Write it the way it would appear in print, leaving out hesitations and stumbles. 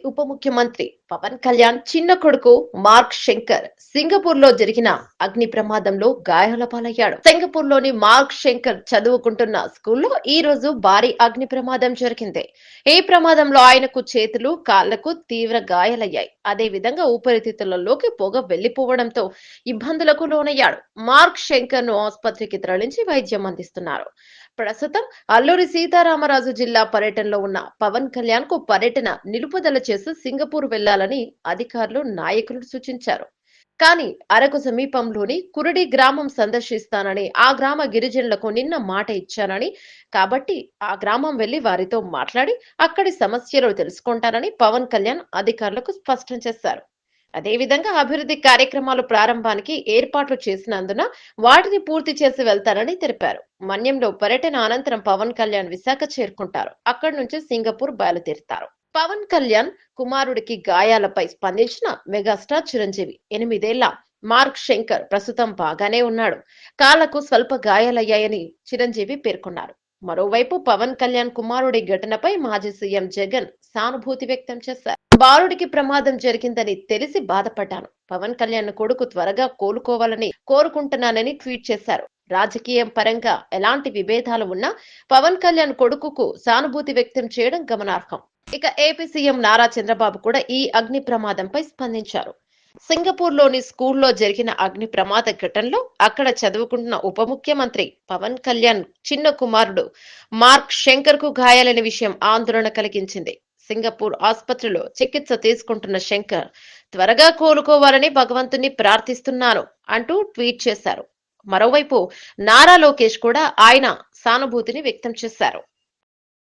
ఉప ముఖ్యమంత్రి పవన్ కళ్యాణ్ చిన్న కొడుకు మార్క్ శంకర్ సింగపూర్ లో జరిగిన అగ్ని ప్రమాదంలో గాయాల పాలయ్యాడు. సింగపూర్ లోని మార్క్ శంకర్ చదువుకుంటున్న స్కూల్లో ఈ రోజు భారీ అగ్ని ప్రమాదం జరిగింది. ఈ ప్రమాదంలో ఆయనకు చేతులు, కాళ్లకు తీవ్ర గాయాలయ్యాయి. అదే విధంగా ఊపిరితిత్తులలోకి పొగ వెళ్లిపోవడంతో ఇబ్బందులకు లోనయ్యాడు. మార్క్ శంకర్ ను ఆసుపత్రికి తరలించి వైద్యం అందిస్తున్నారు. ప్రస్తుతం అల్లూరి సీతారామరాజు జిల్లా పర్యటనలో ఉన్న పవన్ కళ్యాణ్ కు పర్యటన నిలుపుదల చేసి సింగపూర్ వెళ్లాలని అధికారులు, నాయకులు సూచించారు. కానీ అరకు సమీపంలోని కురడి గ్రామం సందర్శిస్తానని, ఆ గ్రామ గిరిజనులకు నిన్న మాట ఇచ్చానని, కాబట్టి ఆ గ్రామం వెళ్లి వారితో మాట్లాడి అక్కడి సమస్యలు తెలుసుకుంటానని పవన్ కళ్యాణ్ అధికారులకు స్పష్టం చేశారు. అదేవిధంగా అభివృద్ధి కార్యక్రమాలు ప్రారంభానికి ఏర్పాట్లు చేసినందున వాటిని పూర్తి చేసి వెళ్తారని తెలిపారు. మన్యంలో పర్యటన అనంతరం పవన్ కళ్యాణ్ విశాఖ చేరుకుంటారు. అక్కడి నుంచి సింగపూర్ బయలుదేరుతారు. పవన్ కళ్యాణ్ కుమారుడికి గాయాలపై స్పందించిన మెగాస్టార్ చిరంజీవి 8 ఏళ్ల మార్క్ శంకర్ ప్రస్తుతం బాగానే ఉన్నాడు. కాళ్లకు స్వల్ప గాయాలయ్యాయని చిరంజీవి పేర్కొన్నారు. మరోవైపు పవన్ కళ్యాణ్ కుమారుడి ఘటనపై మాజీ సీఎం జగన్ సానుభూతి వ్యక్తం చేశారు. బాలుడికి ప్రమాదం జరిగిందని తెలిసి బాధపడ్డాను. పవన్ కళ్యాణ్ కొడుకు త్వరగా కోలుకోవాలని కోరుకుంటున్నానని ట్వీట్ చేశారు. రాజకీయం పరంగా ఎలాంటి విభేదాలు ఉన్నా పవన్ కళ్యాణ్ కొడుకుకు సానుభూతి వ్యక్తం చేయడం గమనార్హం. ఇక ఏపీ సీఎం నారా చంద్రబాబు కూడా ఈ అగ్ని ప్రమాదంపై స్పందించారు. సింగపూర్ లోని స్కూల్లో జరిగిన అగ్ని ప్రమాద ఘటనలో అక్కడ చదువుకుంటున్న ఉప ముఖ్యమంత్రి పవన్ కళ్యాణ్ చిన్న కుమారుడు మార్క్ శంకర్ కు గాయాలైన విషయం ఆందోళన కలిగించింది. సింగపూర్ ఆసుపత్రిలో చికిత్స తీసుకుంటున్న శంకర్ త్వరగా కోలుకోవాలని భగవంతుని ప్రార్థిస్తున్నాను అంటూ ట్వీట్ చేశారు. మరోవైపు నారా లోకేష్ కూడా ఆయన సానుభూతిని వ్యక్తం చేశారు.